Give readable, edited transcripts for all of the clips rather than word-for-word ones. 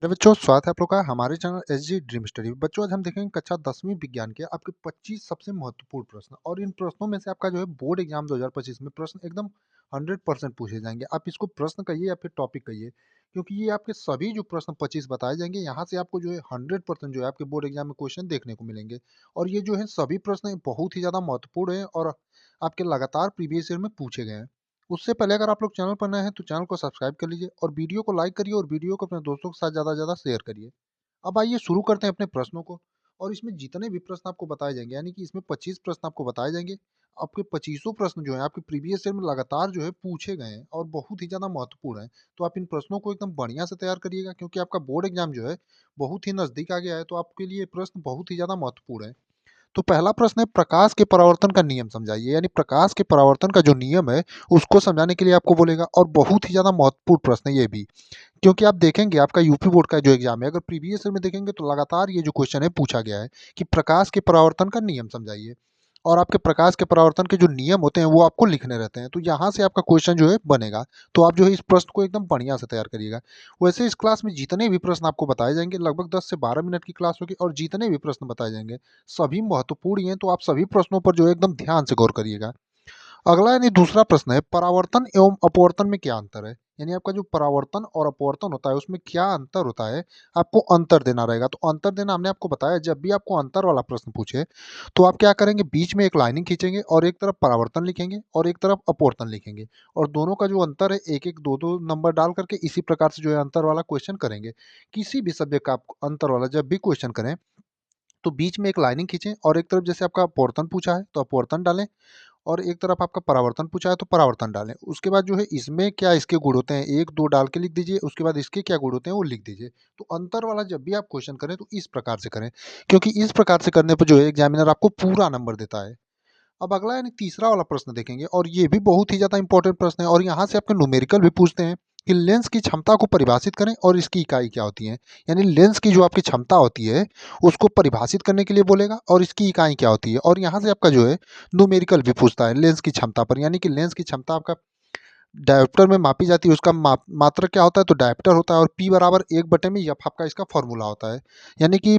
अरे बच्चों, स्वागत है आप लोग का हमारे चैनल एसजी ड्रीम स्टडी। बच्चों, आज हम देखेंगे कक्षा 10वीं विज्ञान के आपके 25 सबसे महत्वपूर्ण प्रश्न, और इन प्रश्नों में से आपका जो है बोर्ड एग्जाम 2025 में प्रश्न एकदम 100% पूछे जाएंगे। आप इसको प्रश्न कहिए या फिर टॉपिक कहिए, क्योंकि ये आपके सभी जो प्रश्न 25 बताए जाएंगे, यहाँ से आपको जो है 100% जो है आपके बोर्ड एग्जाम में क्वेश्चन देखने को मिलेंगे। और ये जो है सभी प्रश्न बहुत ही ज़्यादा महत्वपूर्ण है और आपके लगातार प्रीवियस ईयर में पूछे गए हैं। उससे पहले अगर आप लोग चैनल पर नए हैं तो चैनल को सब्सक्राइब कर लीजिए और वीडियो को लाइक करिए और वीडियो को अपने दोस्तों के साथ ज़्यादा से ज़्यादा शेयर करिए। अब आइए शुरू करते हैं अपने प्रश्नों को। और इसमें जितने भी प्रश्न आपको बताए जाएंगे, यानी कि इसमें 25 प्रश्न आपको बताए जाएंगे। आपके 25 प्रश्न जो है आपके प्रीवियस ईयर में लगातार जो है पूछे गए हैं और बहुत ही ज़्यादा महत्वपूर्ण है। तो आप इन प्रश्नों को एकदम बढ़िया से तैयार करिएगा, क्योंकि आपका बोर्ड एग्जाम जो है बहुत ही नज़दीक आ गया है। तो आपके लिए ये प्रश्न बहुत ही ज़्यादा महत्वपूर्ण है। तो पहला प्रश्न है, प्रकाश के परावर्तन का नियम समझाइए। यानी प्रकाश के परावर्तन का जो नियम है उसको समझाने के लिए आपको बोलेगा। और बहुत ही ज़्यादा महत्वपूर्ण प्रश्न है ये भी, क्योंकि आप देखेंगे आपका यूपी बोर्ड का जो एग्जाम है, अगर प्रीवियस ईयर में देखेंगे तो लगातार ये जो क्वेश्चन है पूछा गया है कि प्रकाश के परावर्तन का नियम समझाइए। और आपके प्रकाश के परावर्तन के जो नियम होते हैं वो आपको लिखने रहते हैं, तो यहाँ से आपका क्वेश्चन जो है बनेगा। तो आप जो है इस प्रश्न को एकदम बढ़िया से तैयार करिएगा। वैसे इस क्लास में जितने भी प्रश्न आपको बताए जाएंगे, लगभग 10 से 12 मिनट की क्लास होगी, और जितने भी प्रश्न बताए जाएंगे सभी महत्वपूर्ण ही हैं। तो आप सभी प्रश्नों पर जो है एकदम ध्यान से गौर करिएगा। अगला यानी दूसरा प्रश्न है, परावर्तन एवं अपवर्तन में क्या अंतर है। यानी आपका जो परावर्तन और अपवर्तन होता है उसमें क्या अंतर होता है, आपको अंतर देना रहेगा। तो अंतर देना हमने आपको बताया, जब भी आपको अंतर वाला प्रश्न पूछे तो आप क्या करेंगे, बीच में एक लाइनिंग खींचेंगे और एक तरफ परावर्तन लिखेंगे और एक तरफ अपवर्तन लिखेंगे। और दोनों का जो अंतर है एक एक दो दो नंबर डाल करके इसी प्रकार से जो है अंतर वाला क्वेश्चन करेंगे। किसी भी सब्जेक्ट का आप अंतर वाला जब भी क्वेश्चन करें तो बीच में एक लाइनिंग खींचें, और एक तरफ जैसे आपका अपवर्तन पूछा है तो अपवर्तन डालें, और एक तरफ आपका परावर्तन पूछा है तो परावर्तन डालें। उसके बाद जो है इसमें क्या इसके गुण होते हैं, 1 2 डाल के लिख दीजिए। उसके बाद इसके क्या गुण होते हैं वो लिख दीजिए। तो अंतर वाला जब भी आप क्वेश्चन करें तो इस प्रकार से करें, क्योंकि इस प्रकार से करने पर जो है एग्जामिनर आपको पूरा नंबर देता है। अब अगला यानी तीसरा वाला प्रश्न देखेंगे, और ये भी बहुत ही ज़्यादा इंपॉर्टेंट प्रश्न है, और यहाँ से आपके न्यूमेरिकल भी पूछते हैं कि लेंस की क्षमता को परिभाषित करें और इसकी इकाई क्या होती है। यानी लेंस की जो आपकी क्षमता होती है उसको परिभाषित करने के लिए बोलेगा, और इसकी इकाई क्या होती है। और यहाँ से आपका जो है न्यूमेरिकल भी पूछता है लेंस की क्षमता पर। यानी कि लेंस की क्षमता आपका डायोप्टर में मापी जाती है, उसका मात्रक क्या होता है, तो डायोप्टर होता है, और पी बराबर 1/एफ आपका इसका फॉर्मूला होता है। यानी कि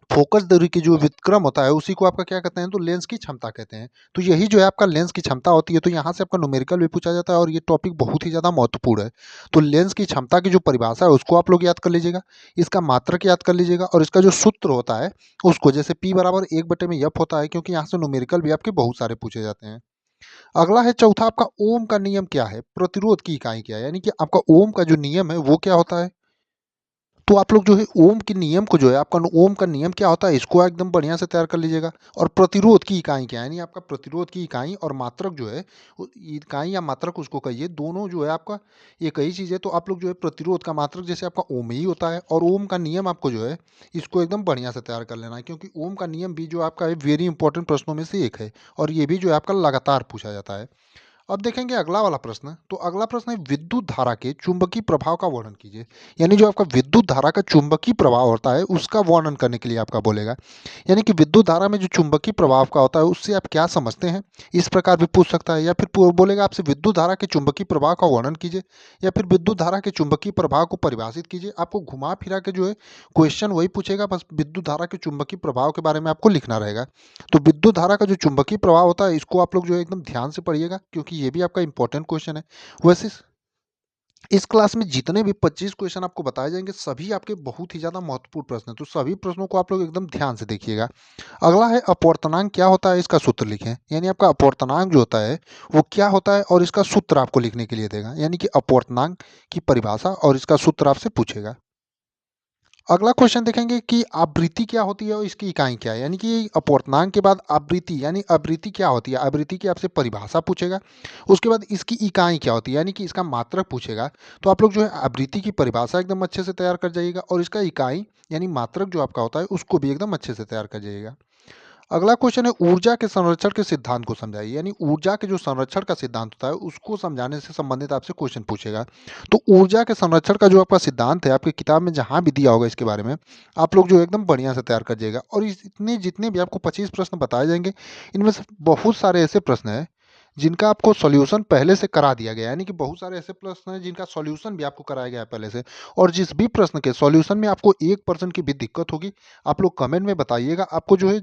फोकस दूरी की जो व्युत्क्रम होता है उसी को आपका क्या कहते हैं, तो लेंस की क्षमता कहते हैं। तो यही जो है आपका लेंस की क्षमता होती है। तो यहाँ से आपका न्यूमेरिकल भी पूछा जाता है, और ये टॉपिक बहुत ही ज़्यादा महत्वपूर्ण है। तो लेंस की क्षमता की जो परिभाषा है उसको आप लोग याद कर लीजिएगा, इसका मात्रक याद कर लीजिएगा, और इसका जो सूत्र होता है उसको, जैसे पी बराबर 1/एफ होता है, क्योंकि यहाँ से न्यूमेरिकल भी आपके बहुत सारे पूछे जाते हैं। अगला है चौथा, आपका ओम का नियम क्या है, प्रतिरोध की इकाई क्या है। यानी कि आपका ओम का जो नियम है वो क्या होता है। तो आप लोग जो है ओम के नियम को जो है, आपका ओम का नियम क्या होता है इसको एकदम बढ़िया से तैयार कर लीजिएगा। और प्रतिरोध की इकाई क्या है, यानी आपका प्रतिरोध की इकाई और मात्रक जो है, इकाई या मात्रक उसको कहिए, दोनों जो है आपका एक ही चीज़ है। तो आप लोग जो है प्रतिरोध का मात्रक जैसे आपका ओम ही होता है, और ओम का नियम आपको जो है इसको एकदम बढ़िया से तैयार कर लेना है, क्योंकि ओम का नियम भी जो आपका वेरी इंपॉर्टेंट प्रश्नों में से एक है, और ये भी जो है आपका लगातार पूछा जाता है। अब देखेंगे अगला वाला प्रश्न। तो अगला प्रश्न है, विद्युत धारा के चुंबकीय प्रभाव का वर्णन कीजिए। यानी जो आपका विद्युत धारा का चुंबकीय प्रभाव होता है उसका वर्णन करने के लिए आपका बोलेगा। यानी कि विद्युत धारा में जो चुंबकीय प्रभाव का होता है उससे आप क्या समझते हैं, इस प्रकार भी पूछ सकता है। या फिर बोलेगा आपसे विद्युत धारा के चुंबकीय प्रभाव का वर्णन कीजिए, या फिर विद्युत धारा के चुंबकीय प्रभाव को परिभाषित कीजिए। आपको घुमा फिरा के जो है क्वेश्चन वही पूछेगा, बस विद्युत धारा के चुंबकीय प्रभाव के बारे में आपको लिखना रहेगा। तो विद्युत धारा का जो चुंबकीय प्रभाव होता है इसको आप लोग जो है एकदम ध्यान से पढ़िएगा, क्योंकि ये भी आपका इंपॉर्टेंट क्वेश्चन है। वैसे इस क्लास में जितने भी 25 क्वेश्चन आपको बताए जाएंगे सभी आपके बहुत ही ज़्यादा महत्वपूर्ण प्रश्न हैं। तो सभी प्रश्नों को आप लोग एकदम ध्यान से देखिएगा। अगला है, अपवर्तनांक क्या होता है इसका सूत्र लिखें। यानी आपका अपवर्तनांक जो होता है वो क्या होता है, और इसका सूत्र आपको लिखने के लिए देगा। यानी कि अपवर्तनांक की परिभाषा और इसका सूत्र आपसे पूछेगा। अगला क्वेश्चन देखेंगे कि आवृत्ति क्या होती है और इसकी इकाई क्या है। यानी कि अपवर्तनांक के बाद आवृत्ति, यानी आवृत्ति क्या होती है, आवृत्ति की आपसे परिभाषा पूछेगा। उसके बाद इसकी इकाई क्या होती है, यानी कि इसका मात्रक पूछेगा। तो आप लोग जो है आवृत्ति की परिभाषा एकदम अच्छे से तैयार कर जाइएगा, और इसका इकाई यानी मात्रक जो आपका होता है उसको भी एकदम अच्छे से तैयार कर जाइएगा। अगला क्वेश्चन है, ऊर्जा के संरक्षण के सिद्धांत को समझाइए। यानी ऊर्जा के जो संरक्षण का सिद्धांत होता है उसको समझाने से संबंधित आपसे क्वेश्चन पूछेगा। तो ऊर्जा के संरक्षण का जो आपका सिद्धांत है आपकी किताब में जहां भी दिया होगा इसके बारे में आप लोग जो एकदम बढ़िया से तैयार कर जाइएगा। और इस इतने जितने भी आपको 25 प्रश्न बताए जाएंगे इनमें से बहुत सारे ऐसे प्रश्न हैं जिनका आपको सॉल्यूशन पहले से करा दिया गया है, यानी कि बहुत सारे ऐसे प्रश्न हैं जिनका सॉल्यूशन भी आपको कराया गया है पहले से। और जिस भी प्रश्न के सॉल्यूशन में आपको 1% की भी दिक्कत होगी, आप लोग कमेंट में बताइएगा, आपको जो है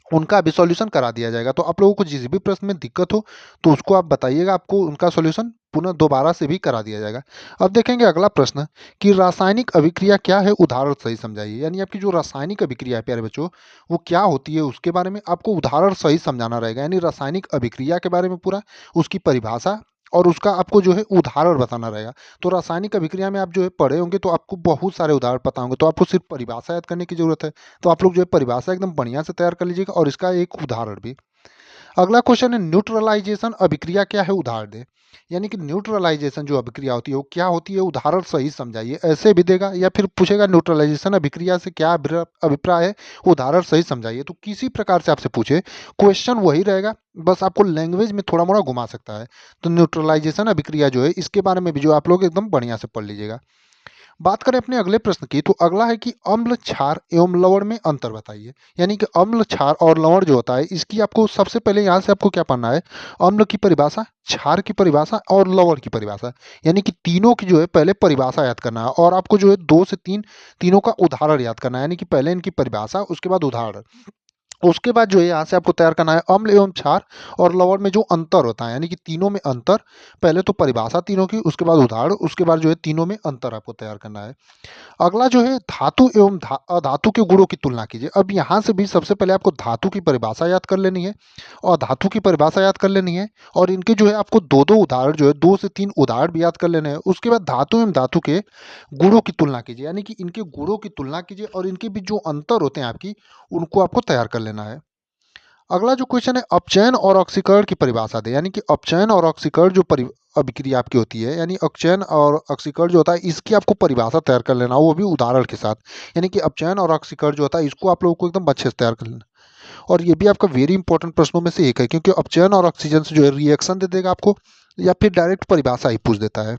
उनका भी सॉल्यूशन करा दिया जाएगा। तो आप लोगों को जिस भी प्रश्न में दिक्कत हो तो उसको आप बताइएगा, आपको उनका सॉल्यूशन पुनः दोबारा से भी करा दिया जाएगा। अब देखेंगे अगला प्रश्न कि रासायनिक अभिक्रिया क्या है, उदाहरण सही समझाइए। यानी आपकी जो रासायनिक अभिक्रिया है प्यारे बच्चों, वो क्या होती है उसके बारे में आपको उदाहरण सही समझाना रहेगा। यानी रासायनिक अभिक्रिया के बारे में पूरा उसकी परिभाषा और उसका आपको जो है उदाहरण बताना रहेगा। तो रासायनिक अभिक्रिया में आप जो है पढ़े होंगे तो आपको बहुत सारे उदाहरण पता होंगे, तो आपको सिर्फ परिभाषा याद करने की जरूरत है। तो आप लोग जो है परिभाषा एकदम बढ़िया से तैयार कर लीजिएगा और इसका एक उदाहरण भी। अगला क्वेश्चन है न्यूट्रलाइजेशन अभिक्रिया क्या है, उदाहरण दे। यानी कि न्यूट्रलाइजेशन जो अभिक्रिया होती है वो क्या होती है, उदाहरण सही समझाइए। ऐसे भी देगा या फिर पूछेगा न्यूट्रलाइजेशन अभिक्रिया से क्या अभिप्राय है, उदाहरण सही समझाइए। तो किसी प्रकार से आपसे पूछे क्वेश्चन वही रहेगा, बस आपको लैंग्वेज में थोड़ा मोड़ा घुमा सकता है। तो न्यूट्रलाइजेशन अभिक्रिया जो है इसके बारे में भी जो आप लोग एकदम बढ़िया से पढ़ लीजिएगा। बात करें अपने अगले प्रश्न की, तो अगला है कि अम्ल क्षार एवं लवण में अंतर बताइए। यानी कि अम्ल क्षार और लवण जो होता है इसकी आपको सबसे पहले यहाँ से आपको क्या पढ़ना है, अम्ल की परिभाषा, क्षार की परिभाषा और लवण की परिभाषा। यानी कि तीनों की जो है पहले परिभाषा याद करना है और आपको जो है 2 से 3 तीनों का उदाहरण याद करना है। यानी कि पहले इनकी परिभाषा उसके बाद उदाहरण, उसके बाद जो है यहाँ से आपको तैयार करना है अम्ल एवं क्षार और लवण में जो अंतर होता है, यानी कि तीनों में अंतर। पहले तो परिभाषा तीनों की, उसके बाद उदाहरण, उसके बाद जो है तीनों में अंतर आपको तैयार करना है। अगला जो है धातु एवं अधातु के गुणों की तुलना कीजिए। अब यहाँ से भी सबसे पहले आपको धातु की परिभाषा याद कर लेनी है और धातु की परिभाषा याद कर लेनी है और इनके जो है आपको दो दो उदाहरण जो है 2 से 3 उदाहरण भी याद कर लेने हैं। उसके बाद धातु एवं धातु के गुणों की तुलना कीजिए, यानी कि इनके गुणों की तुलना कीजिए और इनके बीच जो अंतर होते हैं आपकी, उनको आपको तैयार कर लेना है। अगला जो क्वेश्चन है अपचयन और ऑक्सीकरण की परिभाषा दे। यानी कि अपचयन और ऑक्सीकरण जो अभिक्रिया आपकी होती है, यानी अपचयन और ऑक्सीकरण जो होता है इसकी आपको परिभाषा तैयार कर लेना, वो भी उदाहरण के साथ। यानी कि अपचयन और ऑक्सीकरण जो होता है इसको आप लोगों को एकदम अच्छे से तैयार कर लेना। और ये भी आपका वेरी इंपॉर्टेंट प्रश्नों में से एक है, क्योंकि अपचयन और ऑक्सीजन से जो है रिएक्शन दे देगा आपको या फिर डायरेक्ट परिभाषा ही पूछ देता है।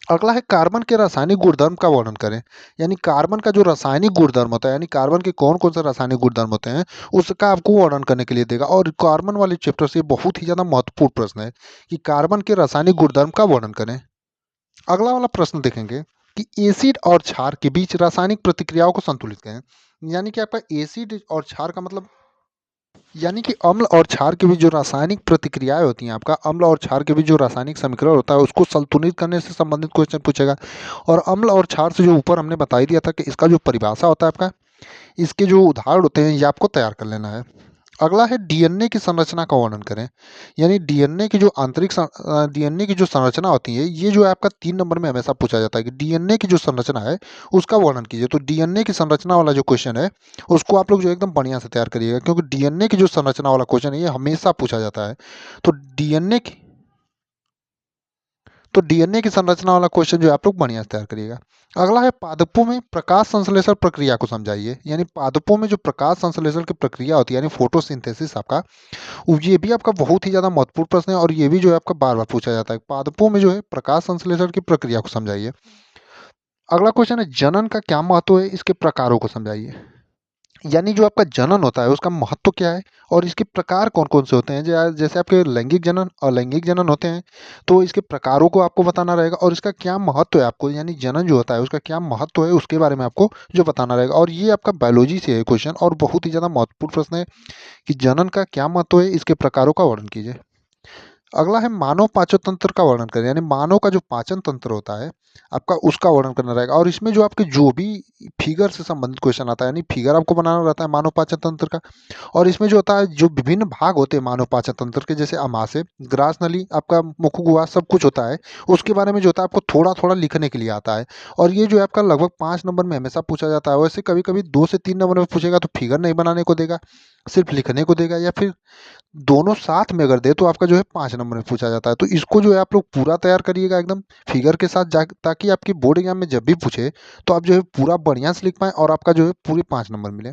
अगला है कार्बन के रासायनिक गुणधर्म का वर्णन करें। यानी कार्बन का जो रासायनिक गुणधर्म होता है, यानी कार्बन के कौन कौन से रासायनिक गुणधर्म होते हैं उसका आपको वर्णन करने के लिए देगा। और कार्बन वाले चैप्टर से बहुत ही ज्यादा महत्वपूर्ण प्रश्न है कि कार्बन के रासायनिक गुणधर्म का वर्णन करें। अगला वाला प्रश्न देखेंगे कि एसिड और क्षार के बीच रासायनिक प्रतिक्रियाओं को संतुलित करें। यानी कि आपका एसिड और क्षार का मतलब, यानी कि अम्ल और क्षार के बीच जो रासायनिक प्रतिक्रियाएं होती हैं, आपका अम्ल और क्षार के बीच जो रासायनिक समीकरण होता है उसको संतुलित करने से संबंधित क्वेश्चन पूछेगा। और अम्ल और क्षार से जो ऊपर हमने बता ही दिया था कि इसका जो परिभाषा होता है आपका, इसके जो उदाहरण होते हैं ये आपको तैयार कर लेना है। अगला है डीएनए की संरचना का वर्णन करें। यानी डीएनए की जो डीएनए की जो संरचना होती है, ये जो है आपका 3 नंबर में हमेशा पूछा जाता है कि डीएनए की जो संरचना है उसका वर्णन कीजिए। तो डीएनए की संरचना वाला जो क्वेश्चन है उसको आप लोग जो एकदम बढ़िया से तैयार करिएगा, क्योंकि डीएनए की जो संरचना वाला क्वेश्चन है ये हमेशा पूछा जाता है। तो डीएनए की तो डीएनए की संरचना वाला क्वेश्चन जो है आप लोग बढ़िया से तैयार करिएगा। अगला है पादपों में प्रकाश संश्लेषण प्रक्रिया को समझाइए। यानी पादपों में जो प्रकाश संश्लेषण की प्रक्रिया होती है, यानी फोटोसिंथेसिस आपका, ये भी आपका बहुत ही ज़्यादा महत्वपूर्ण प्रश्न है और ये भी जो है आपका बार बार पूछा जाता है। पादपों में जो है प्रकाश संश्लेषण की प्रक्रिया को समझाइए। अगला क्वेश्चन है जनन का क्या महत्व है, इसके प्रकारों को समझाइए। यानी जो आपका जनन होता है उसका महत्व क्या है और इसके प्रकार कौन कौन से होते हैं। जैसे आपके लैंगिक जनन और लैंगिक जनन होते हैं, तो इसके प्रकारों को आपको बताना रहेगा और इसका क्या महत्व है आपको, यानी जनन जो होता है उसका क्या महत्व है उसके बारे में आपको जो बताना रहेगा। और ये आपका बायोलॉजी से है क्वेश्चन और बहुत ही ज़्यादा महत्वपूर्ण प्रश्न है कि जनन का क्या महत्व है, इसके प्रकारों का वर्णन कीजिए। अगला है मानव पाचन तंत्र का वर्णन करें। यानी मानव का जो पाचन तंत्र होता है आपका, उसका वर्णन करना रहेगा। और इसमें जो आपके जो भी फिगर से संबंधित क्वेश्चन आता है, यानी फिगर आपको बनाना रहता है मानव पाचन तंत्र का। और इसमें जो होता है जो विभिन्न भाग होते हैं मानव पाचन तंत्र के, जैसे आमाशय, ग्रास नली, आपका मुखगुहा, सब कुछ होता है, उसके बारे में जो होता है आपको थोड़ा थोड़ा लिखने के लिए आता है। और ये जो है आपका लगभग 5 नंबर में हमेशा पूछा जाता है। वैसे कभी कभी 2 से 3 नंबर में पूछेगा तो फिगर नहीं बनाने को देगा, सिर्फ लिखने को देगा, या फिर दोनों साथ में अगर दे तो आपका जो है 5 नंबर में पूछा जाता है। तो इसको जो है आप लोग पूरा तैयार करिएगा एकदम फिगर के साथ ताकि आपकी बोर्ड एग्जाम में जब भी पूछे तो आप जो है पूरा बढ़िया से लिख पाएं और आपका जो है पूरे 5 नंबर मिले।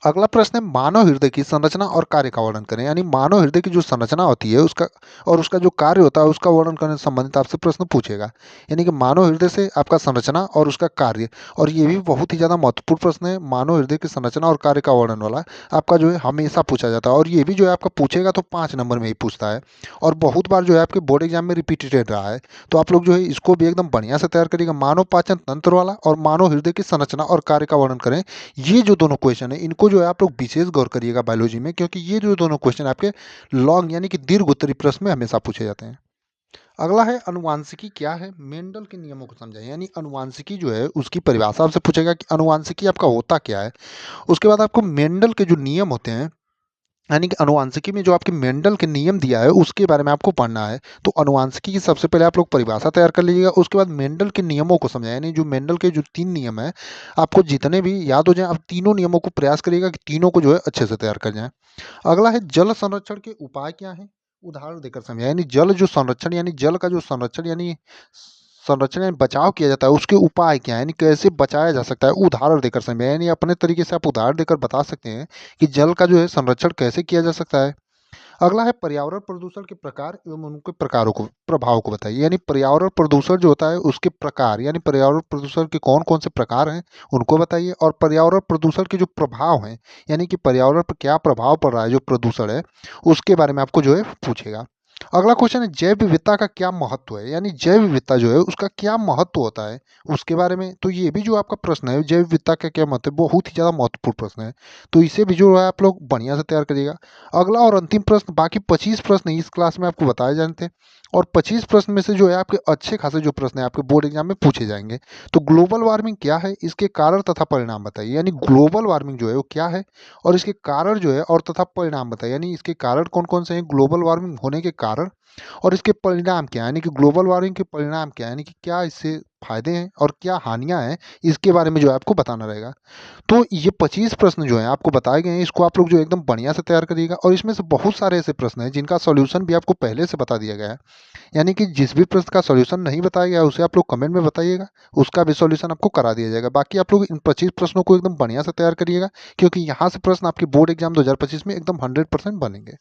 अगला प्रश्न है मानव हृदय की संरचना और कार्य का वर्णन करें। यानी मानव हृदय की जो संरचना होती है उसका और उसका जो कार्य होता है उसका वर्णन करने से संबंधित आपसे प्रश्न पूछेगा। यानी कि मानव हृदय से आपका संरचना और उसका कार्य, और ये भी बहुत ही ज़्यादा महत्वपूर्ण प्रश्न है। मानव हृदय की संरचना और कार्य का वर्णन वाला आपका जो है हमेशा पूछा जाता है, और ये भी जो है आपका पूछेगा तो 5 नंबर में ही पूछता है, और बहुत बार जो है आपके बोर्ड एग्जाम में रिपीटेड रहा है। तो आप लोग जो है इसको भी एकदम बढ़िया से तैयार करिएगा। मानव पाचन तंत्र वाला और मानव हृदय की संरचना और कार्य का वर्णन करें, ये जो दोनों क्वेश्चन है इनको जो है आप लोग विशेष गौर करिएगा बायोलॉजी में, क्योंकि ये जो दोनों क्वेश्चन आपके लॉन्ग यानी कि दीर्घ उत्तरीय प्रश्न में हमेशा पूछे जाते हैं। अगला है अनुवांशिकी क्या है, मेंडल के नियमों को समझाएं। यानी अनुवांशिकी जो है उसकी परिभाषा आपसे पूछेगा कि अनुवांशिकी आपका होता क्या है। उसके बाद आपको मेंडल के जो नियम होते हैं, यानी कि अनुवांशिकी में जो आपके मेंडल के नियम दिया है उसके बारे में आपको पढ़ना है। तो अनुवांशिकी की सबसे पहले आप लोग परिभाषा तैयार कर लीजिएगा, उसके बाद मेंडल के नियमों को समझाएं। यानी जो मेंडल के जो 3 नियम है आपको जितने भी याद हो जाएं, आप तीनों नियमों को प्रयास करिएगा कि तीनों को जो है अच्छे से तैयार कर जाएं। अगला है जल संरक्षण के उपाय क्या हैं, उदाहरण देकर समझाएं। यानी जल जो संरक्षण यानी जल का जो संरक्षण यानी संरक्षण यानी बचाव किया जाता है उसके उपाय क्या है, यानी कैसे बचाया जा सकता है, उदाहरण देकर समझाएं। यानी अपने तरीके से आप उदाहरण देकर बता सकते हैं कि जल का जो है संरक्षण कैसे किया जा सकता है। अगला है पर्यावरण प्रदूषण के प्रकार एवं उनके प्रकारों को प्रभाव को बताइए। यानी पर्यावरण प्रदूषण जो होता है उसके प्रकार, यानी पर्यावरण प्रदूषण के कौन कौन से प्रकार हैं उनको बताइए, और पर्यावरण प्रदूषण के जो प्रभाव हैं, यानी कि पर्यावरण पर क्या प्रभाव पड़ रहा है जो प्रदूषण है उसके बारे में आपको जो है पूछेगा। अगला क्वेश्चन है जैव विविधता का क्या महत्व है। यानी जैव विविधता जो है उसका क्या महत्व होता है उसके बारे में। तो ये भी जो आपका प्रश्न है जैव विविधता का क्या महत्व है, बहुत ही ज़्यादा महत्वपूर्ण प्रश्न है। तो इसे भी जो है आप लोग बढ़िया से तैयार करिएगा। अगला और अंतिम प्रश्न, बाकी 25 प्रश्न इस क्लास में आपको बताए जाने थे, और 25 प्रश्न में से जो है आपके अच्छे खासे जो प्रश्न है आपके बोर्ड एग्जाम में पूछे जाएंगे। तो ग्लोबल वार्मिंग क्या है, इसके कारण तथा परिणाम बताइए। यानी ग्लोबल वार्मिंग जो है वो क्या है और इसके कारण जो है और तथा परिणाम बताइए। यानी इसके कारण कौन कौन से हैं ग्लोबल वार्मिंग होने के कारण, और इसके परिणाम क्या है, यानी कि ग्लोबल वार्मिंग के परिणाम क्या है, यानी कि क्या इससे फायदे हैं और क्या हानियां हैं, इसके बारे में जो है आपको बताना रहेगा। तो ये 25 प्रश्न जो हैं आपको बताए गए हैं, इसको आप लोग जो एकदम बढ़िया से तैयार करिएगा, और इसमें से बहुत सारे ऐसे प्रश्न हैं जिनका सॉल्यूशन भी आपको पहले से बता दिया गया है। यानी कि जिस भी प्रश्न का सॉल्यूशन नहीं बताया गया है उसे आप लोग कमेंट में बताइएगा, उसका भी सॉल्यूशन आपको करा दिया जाएगा। बाकी आप लोग इन 25 प्रश्नों को एकदम बढ़िया से तैयार करिएगा, क्योंकि यहाँ से प्रश्न आपके बोर्ड एग्जाम 2025 में एकदम 100% बनेंगे।